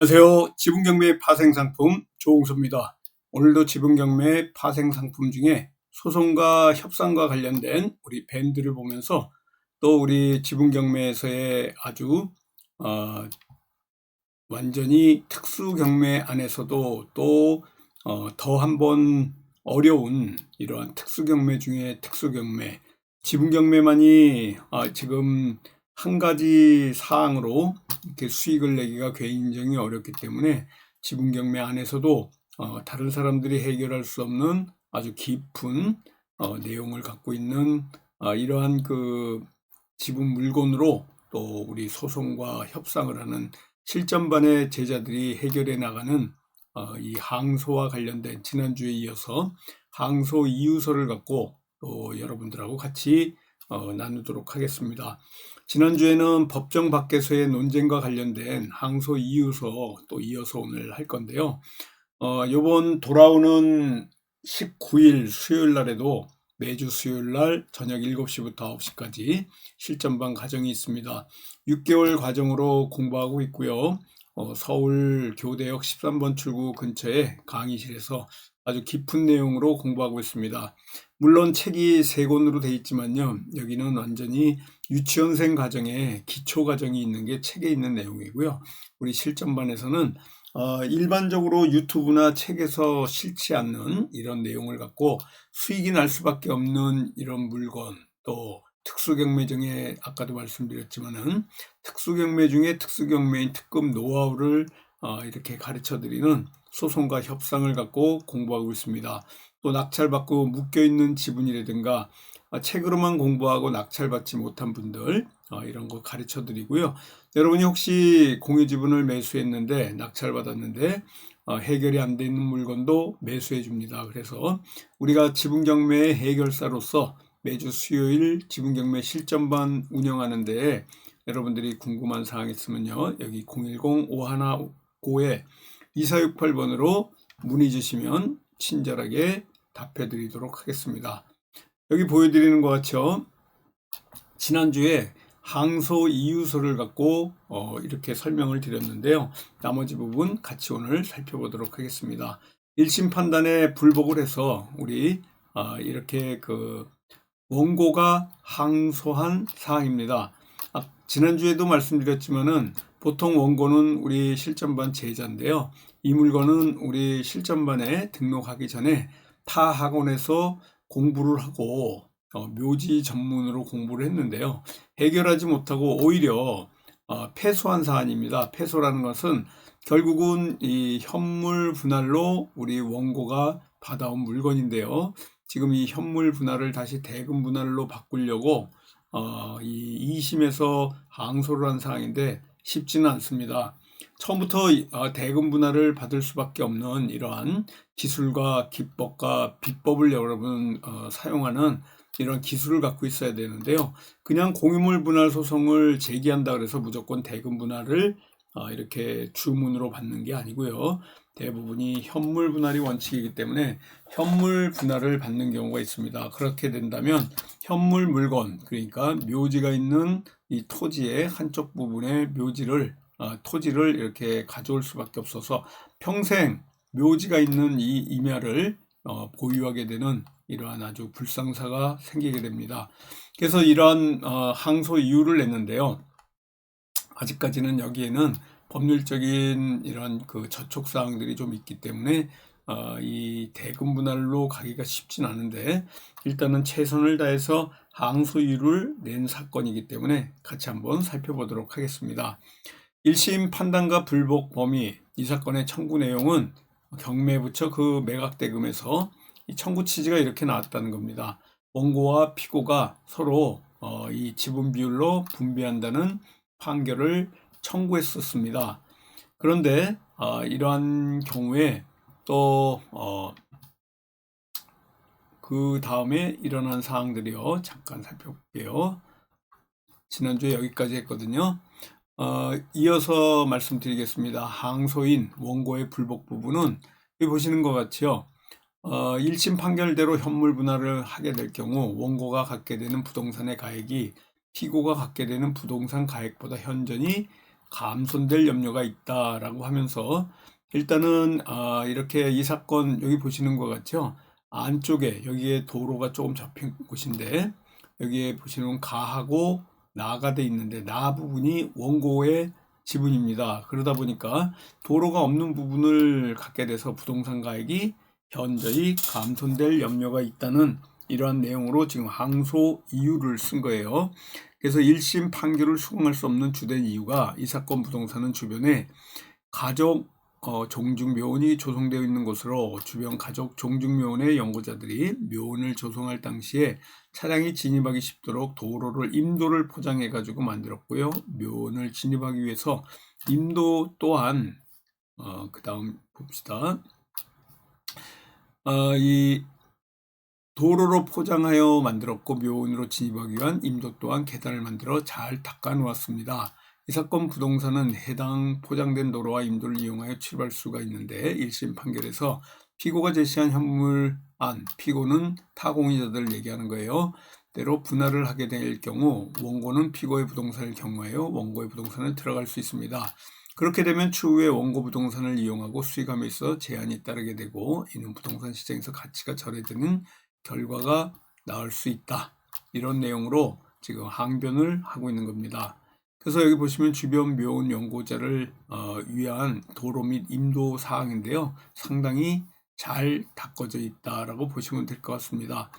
안녕하세요. 지분경매 파생상품 조홍수입니다. 오늘도 지분경매 파생상품 중에 소송과 협상과 관련된 우리 밴드를 보면서 또 우리 지분경매에서의 아주 완전히 특수경매 안에서도 또 더 한 번 어려운 이러한 특수경매 중에 특수경매, 지분경매만이 지금 한 가지 사항으로 이렇게 수익을 내기가 굉장히 어렵기 때문에 지분경매 안에서도 다른 사람들이 해결할 수 없는 아주 깊은 내용을 갖고 있는 이러한 그 지분 물건으로 또 우리 소송과 협상을 하는 실전반의 제자들이 해결해 나가는 이 항소와 관련된 지난주에 이어서 항소 이유서를 갖고 또 여러분들하고 같이 나누도록 하겠습니다. 지난주에는 법정 밖에서의 논쟁과 관련된 항소 이유서 또 이어서 오늘 할 건데요. 요번 돌아오는 19일 수요일 날에도 매주 수요일 날 저녁 7시부터 9시까지 실전반 과정이 있습니다. 6개월 과정으로 공부하고 있고요. 서울 교대역 13번 출구 근처에 강의실에서 아주 깊은 내용으로 공부하고 있습니다. 물론 책이 3권으로 되어 있지만요. 여기는 완전히 유치원생 과정에 기초 과정이 있는 게 책에 있는 내용이고요. 우리 실전반에서는 일반적으로 유튜브나 책에서 싫지 않는 이런 내용을 갖고 수익이 날 수밖에 없는 이런 물건, 또 특수경매 중에 아까도 말씀드렸지만은 특수경매 중에 특수경매인 특급 노하우를 이렇게 가르쳐드리는 소송과 협상을 갖고 공부하고 있습니다. 또 낙찰받고 묶여있는 지분이라든가 책으로만 공부하고 낙찰받지 못한 분들 이런 거 가르쳐드리고요. 여러분이 혹시 공유지분을 매수했는데 낙찰받았는데 해결이 안 돼 있는 물건도 매수해 줍니다. 그래서 우리가 지분경매의 해결사로서 매주 수요일 지분경매 실전반 운영하는데 여러분들이 궁금한 사항 있으면요. 여기 010-515-2468번으로 문의 주시면 친절하게 답해 드리도록 하겠습니다. 여기 보여드리는 것 같죠? 지난주에 항소 이유서를 갖고 이렇게 설명을 드렸는데요. 나머지 부분 같이 오늘 살펴보도록 하겠습니다. 1심 판단에 불복을 해서 우리 이렇게 그 원고가 항소한 사항입니다. 지난주에도 말씀드렸지만은 보통 원고는 우리 실전반 제자인데요. 이 물건은 우리 실전반에 등록하기 전에 타 학원에서 공부를 하고 묘지 전문으로 공부를 했는데요. 해결하지 못하고 오히려 패소한 사안입니다. 패소라는 것은 결국은 이 현물 분할로 우리 원고가 받아온 물건인데요. 지금 이 현물 분할을 다시 대금 분할로 바꾸려고 이 2심에서 항소를 한 사항인데 쉽지는 않습니다. 처음부터 대금 분할을 받을 수밖에 없는 이러한 기술과 기법과 비법을 여러분 사용하는 이런 기술을 갖고 있어야 되는데요. 그냥 공유물 분할 소송을 제기한다 그래서 무조건 대금 분할을 이렇게 주문으로 받는 게 아니고요. 대부분이 현물 분할이 원칙이기 때문에 현물 분할을 받는 경우가 있습니다. 그렇게 된다면 현물 물건, 그러니까 묘지가 있는 이 토지의 한쪽 부분의 묘지를 토지를 이렇게 가져올 수밖에 없어서 평생 묘지가 있는 이 임야를 보유하게 되는 이러한 아주 불상사가 생기게 됩니다. 그래서 이러한 항소 이유를 냈는데요. 아직까지는 여기에는 법률적인 이런 그 저촉 사항들이 좀 있기 때문에 이 대금 분할로 가기가 쉽진 않은데 일단은 최선을 다해서 항소유를 낸 사건이기 때문에 같이 한번 살펴보도록 하겠습니다. 1심 판단과 불복 범위, 이 사건의 청구 내용은 경매부처 그 매각대금에서 이 청구 취지가 이렇게 나왔다는 겁니다. 원고와 피고가 서로 이 지분 비율로 분배한다는 판결을 청구했었습니다. 그런데 이러한 경우에 또 그 다음에 일어난 사항들이요. 잠깐 살펴볼게요. 지난주에 여기까지 했거든요. 이어서 말씀드리겠습니다. 항소인 원고의 불복 부분은 여기 보시는 것 같죠. 1심 판결대로 현물 분할을 하게 될 경우 원고가 갖게 되는 부동산의 가액이 피고가 갖게 되는 부동산 가액보다 현저히 감손될 염려가 있다라고 하면서 일단은 이렇게 이 사건 여기 보시는 것 같죠? 안쪽에 여기에 도로가 조금 접힌 곳인데 여기에 보시는 가하고 나가 돼 있는데 나 부분이 원고의 지분입니다. 그러다 보니까 도로가 없는 부분을 갖게 돼서 부동산 가액이 현저히 감손될 염려가 있다는 이러한 내용으로 지금 항소 이유를 쓴 거예요. 그래서 1심 판결을 수긍할 수 없는 주된 이유가 이 사건 부동산은 주변에 가족 종중묘원이 조성되어 있는 곳으로 주변 가족 종중묘원의 연구자들이 묘원을 조성할 당시에 차량이 진입하기 쉽도록 도로를 임도를 포장해 가지고 만들었고요. 묘원을 진입하기 위해서 임도 또한 그 다음 봅시다. 이 도로로 포장하여 만들었고 묘원으로 진입하기 위한 임도 또한 계단을 만들어 잘 닦아 놓았습니다. 이 사건 부동산은 해당 포장된 도로와 임도를 이용하여 출입할 수가 있는데 1심 판결에서 피고가 제시한 현물안, 피고는 타공인자들을 얘기하는 거예요. 때로 분할을 하게 될 경우 원고는 피고의 부동산을 경우하여 원고의 부동산을 들어갈 수 있습니다. 그렇게 되면 추후에 원고 부동산을 이용하고 수익함에 있어 제한이 따르게 되고 이는 부동산 시장에서 가치가 절해지는 결과가 나올 수 있다. 이런 내용으로 지금 항변을 하고 있는 겁니다. 그래서 여기 보시면 주변 묘원 연고자를 위한 도로 및 임도 사항인데요. 상당히 잘 닦아져 있다라고 보시면 될 것 같습니다.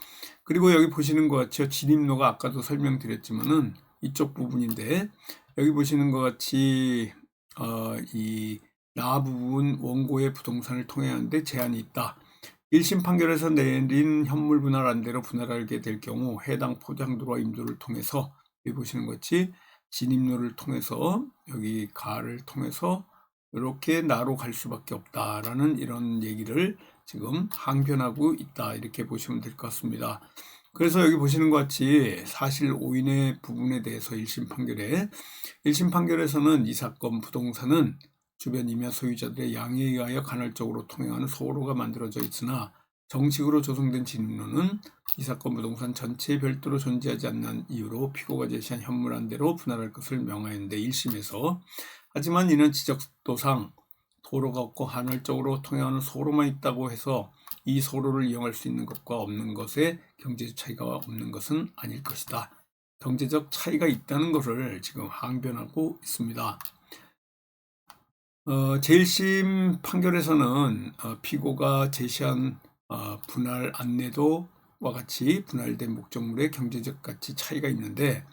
그리고 여기 보시는 것 같이 진입로가 아까도 설명드렸지만은 이쪽 부분인데 여기 보시는 것 같이 이 나 부분 원고의 부동산을 통행하는데 제한이 있다. 1심 판결에서 내린 현물 분할 안대로 분할하게 될 경우 해당 포장도로와 임도를 통해서 여기 보시는 것 같이 진입로를 통해서 여기 가를 통해서 이렇게 나로 갈 수밖에 없다라는 이런 얘기를 지금 항변하고 있다 이렇게 보시면 될 것 같습니다. 그래서 여기 보시는 것 같이 사실 오인의 부분에 대해서 1심 판결에서는 이 사건 부동산은 주변 임야 소유자들의 양해에 의하여 간헐적으로 통행하는 소로가 만들어져 있으나 정식으로 조성된 진입로는 이 사건 부동산 전체에 별도로 존재하지 않는 이유로 피고가 제시한 현물안대로 분할할 것을 명하였는데 1심에서 하지만 이는 지적도상 도로가 없고 간헐적으로 통행하는 소로만 있다고 해서 이 소로를 이용할 수 있는 것과 없는 것에 경제적 차이가 없는 것은 아닐 것이다. 경제적 차이가 있다는 것을 지금 항변하고 있습니다. 제1심 판결에서는 피고가 제시한 분할 안내도와 같이 분할된 목적물의 경제적 가치 차이가 있는데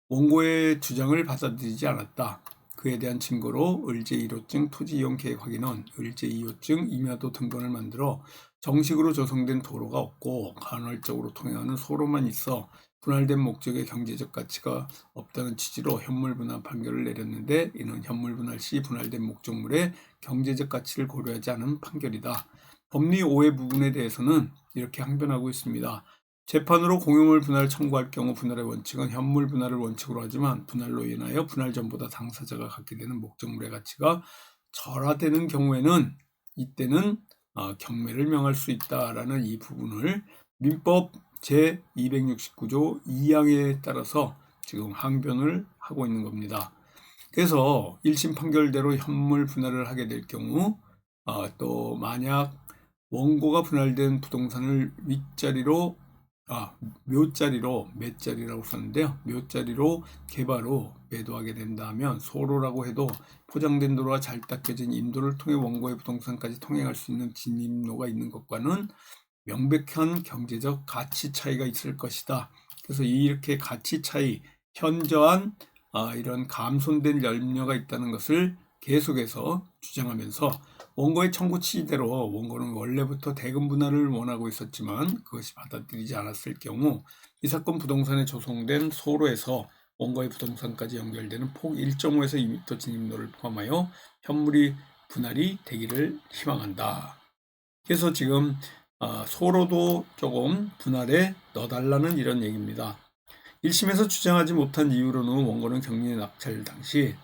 원고의 주장을 받아들이지 않았다. 그에 대한 증거로 을제 1호증 토지 이용 계획 확인원, 을제 2호증 임야도 등본을 만들어 정식으로 조성된 도로가 없고 간헐적으로 통행하는 소로만 있어 분할된 목적의 경제적 가치가 없다는 취지로 현물 분할 판결을 내렸는데 이는 현물 분할 시 분할된 목적물의 경제적 가치를 고려하지 않은 판결이다. 법리 오해 부분에 대해서는 이렇게 항변하고 있습니다. 재판으로 공유물 분할을 청구할 경우 분할의 원칙은 현물 분할을 원칙으로 하지만 분할로 인하여 분할 전보다 당사자가 갖게 되는 목적물의 가치가 절하되는 경우에는 이때는 경매를 명할 수 있다라는 이 부분을 민법 제269조 2항에 따라서 지금 항변을 하고 있는 겁니다. 그래서 1심 판결대로 현물 분할을 하게 될 경우 또 만약 원고가 분할된 부동산을 윗자리로 묘자리로 매자리라고 썼는데요. 묘자리로 개발 후 매도하게 된다면 소로라고 해도 포장된 도로와 잘 닦여진 임도를 통해 원고의 부동산까지 통행할 수 있는 진입로가 있는 것과는 명백한 경제적 가치 차이가 있을 것이다. 그래서 이렇게 가치 차이, 현저한 이런 감손된 염려가 있다는 것을 계속해서 주장하면서 원고의 청구 취지대로 원고는 원래부터 대금 분할을 원하고 있었지만 그것이 받아들이지 않았을 경우 이 사건 부동산에 조성된 소로에서 원고의 부동산까지 연결되는 폭 1.5에서 2m 진입로를 포함하여 현물이 분할이 되기를 희망한다. 그래서 지금 소로도 조금 분할에 넣어달라는 이런 얘기입니다. 1심에서 주장하지 못한 이유로는 원고는 경매 낙찰 당시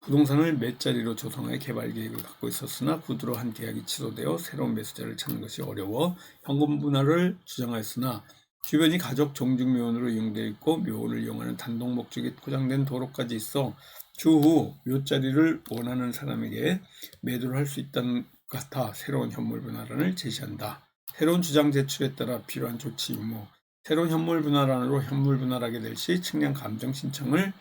부동산을 몇 자리로 조성하여 개발 계획을 갖고 있었으나 구두로 한 계약이 취소되어 새로운 매수자를 찾는 것이 어려워 현금 분할을 주장하였으나 주변이 가족 종중묘원으로 이용되어 있고 묘원을 이용하는 단독 목적이 포장된 도로까지 있어 추후 묘자리를 원하는 사람에게 매도를 할 수 있다는 것 같아 새로운 현물 분할안을 제시한다. 새로운 주장 제출에 따라 필요한 조치 의무, 새로운 현물 분할안으로 현물 분할하게 될 시 측량 감정 신청을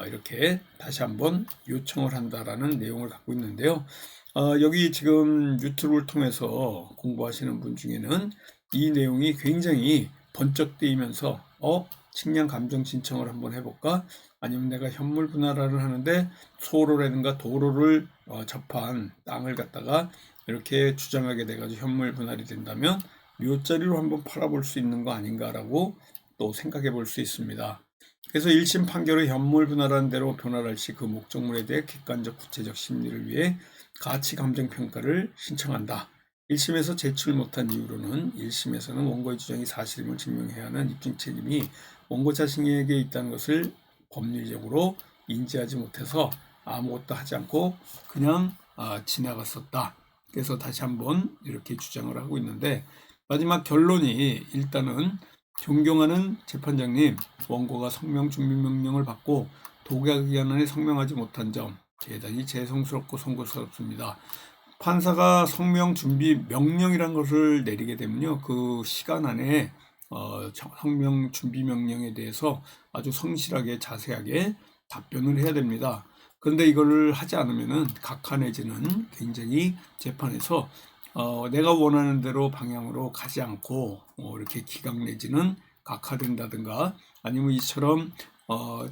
이렇게 다시 한번 요청을 한다라는 내용을 갖고 있는데요. 여기 지금 유튜브를 통해서 공부하시는 분 중에는 이 내용이 굉장히 번쩍 뜨이면서 측량 감정 신청을 한번 해볼까? 아니면 내가 현물 분할을 하는데 소로라든가 도로를 접한 땅을 갖다가 이렇게 주장하게 돼가지고 현물 분할이 된다면 묘자리로 한번 팔아볼 수 있는 거 아닌가라고 또 생각해 볼 수 있습니다. 그래서 1심 판결의 현물 분할한 대로 변할할 시 그 목적물에 대해 객관적 구체적 심리를 위해 가치 감정 평가를 신청한다. 1심에서 제출 못한 이유로는 1심에서는 원고의 주장이 사실임을 증명해야 하는 입증 책임이 원고 자신에게 있다는 것을 법률적으로 인지하지 못해서 아무것도 하지 않고 그냥 지나갔었다. 그래서 다시 한번 이렇게 주장을 하고 있는데 마지막 결론이 일단은 존경하는 재판장님, 원고가 성명 준비 명령을 받고 도각기간 안에 성명하지 못한 점 대단히 죄송스럽고 송구스럽습니다. 판사가 성명 준비 명령이란 것을 내리게 되면요, 그 시간 안에 성명 준비 명령에 대해서 아주 성실하게 자세하게 답변을 해야 됩니다. 그런데 이거를 하지 않으면은 각하 내지는 굉장히 재판에서 내가 원하는 대로 방향으로 가지 않고 이렇게 기각 내지는 각하된다든가 아니면 이처럼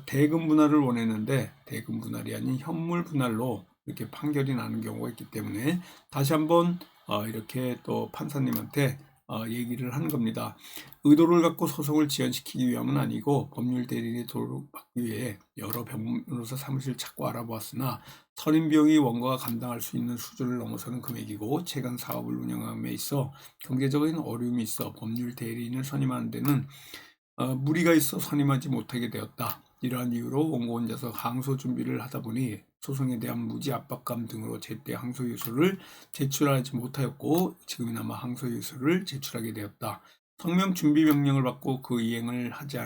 대금 분할을 원했는데 대금 분할이 아닌 현물 분할로 이렇게 판결이 나는 경우가 있기 때문에 다시 한번 이렇게 또 판사님한테 얘기를 하는 겁니다. 의도를 갖고 소송을 지연시키기 위함은 아니고 법률 대리인의 도를 받기 위해 여러 변호사 사무실 찾고 알아보았으나 선임 비용이 원고가 감당할 수 있는 수준을 넘어서는 금액이고 최근 사업을 운영함에 있어 경제적인 어려움이 있어 법률 대리인을 선임하는 데는 무리가 있어 선임하지 못하게 되었다. 이러한 이유로 원고 혼자서 항소 준비를 하다 보니 소송에 대한 무지 압박감 등으로 제때 항소 유서를 제출하지 못하였고 지금이나마 항소 유서를 제출하게 되었다. 성명 준비 명령을 받고 그 이행을 하지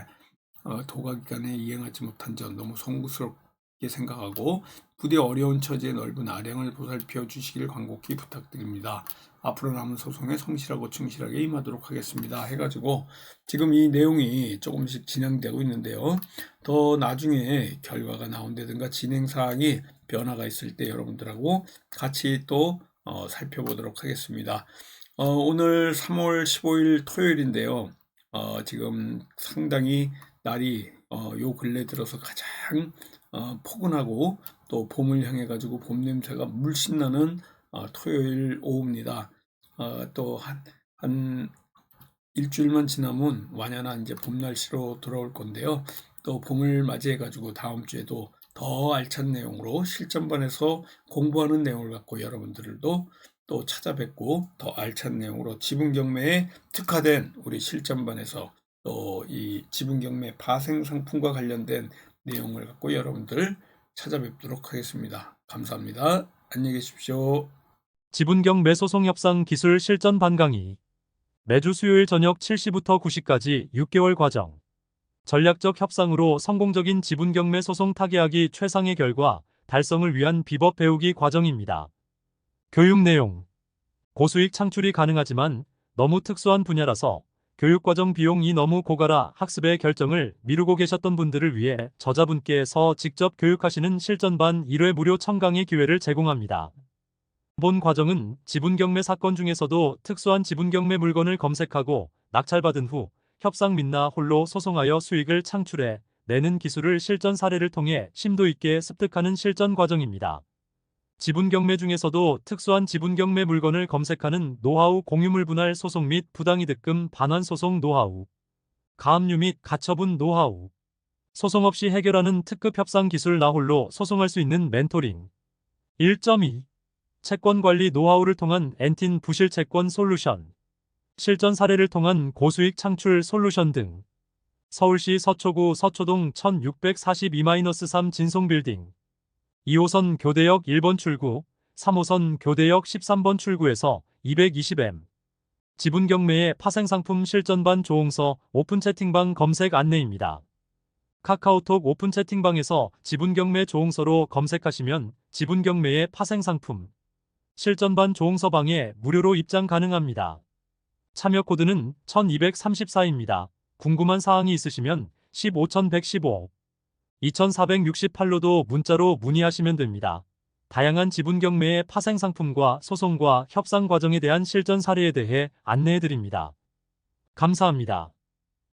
도가기간에 이행하지 못한 점 너무 송구스럽게 생각하고 부디 어려운 처지의 넓은 아량을 보살펴 주시길 간곡히 부탁드립니다. 앞으로 남은 소송에 성실하고 충실하게 임하도록 하겠습니다. 해가지고 지금 이 내용이 조금씩 진행되고 있는데요. 더 나중에 결과가 나온다든가 진행사항이 변화가 있을 때 여러분들하고 같이 또 살펴보도록 하겠습니다. 오늘 3월 15일 토요일인데요. 지금 상당히 날이 요 근래 들어서 가장 포근하고 또 봄을 향해 가지고 봄 냄새가 물씬 나는 토요일 오후입니다. 또 한 일주일만 지나면 완연한 이제 봄 날씨로 돌아올 건데요. 또 봄을 맞이해 가지고 다음 주에도 더 알찬 내용으로 실전반에서 공부하는 내용을 갖고 여러분들도 또 찾아뵙고 더 알찬 내용으로 지분경매에 특화된 우리 실전반에서 또 이 지분경매 파생 상품과 관련된 내용을 갖고 여러분들 찾아뵙도록 하겠습니다. 감사합니다. 안녕히 계십시오. 지분경매 소송 협상 기술 실전 반강의. 매주 수요일 저녁 7시부터 9시까지 6개월 과정. 전략적 협상으로 성공적인 지분경매 소송 타개하기 최상의 결과 달성을 위한 비법 배우기 과정입니다. 교육 내용. 고수익 창출이 가능하지만 너무 특수한 분야라서 교육과정 비용이 너무 고가라 학습의 결정을 미루고 계셨던 분들을 위해 저자분께서 직접 교육하시는 실전반 1회 무료 첨강의 기회를 제공합니다. 본 과정은 지분경매 사건 중에서도 특수한 지분경매 물건을 검색하고 낙찰받은 후 협상 및나 홀로 소송하여 수익을 창출해 내는 기술을 실전 사례를 통해 심도 있게 습득하는 실전 과정입니다. 지분경매 중에서도 특수한 지분경매 물건을 검색하는 노하우 공유물 분할 소송 및 부당이득금 반환 소송 노하우, 가압류 및 가처분 노하우, 소송 없이 해결하는 특급 협상 기술 나홀로 소송할 수 있는 멘토링. 1.2. 채권관리 노하우를 통한 엔틴 부실 채권 솔루션, 실전 사례를 통한 고수익 창출 솔루션 등. 서울시 서초구 서초동 1642-3 진송빌딩 2호선 교대역 1번 출구, 3호선 교대역 13번 출구에서 220M. 지분경매의 파생상품 실전반 조홍서 오픈 채팅방 검색 안내입니다. 카카오톡 오픈 채팅방에서 지분경매 조응서로 검색하시면 지분경매의 파생상품, 실전반 조응서방에 무료로 입장 가능합니다. 참여 코드는 1234입니다. 궁금한 사항이 있으시면 15115, 2468로도 문자로 문의하시면 됩니다. 다양한 지분경매의 파생상품과 소송과 협상 과정에 대한 실전 사례에 대해 안내해 드립니다. 감사합니다.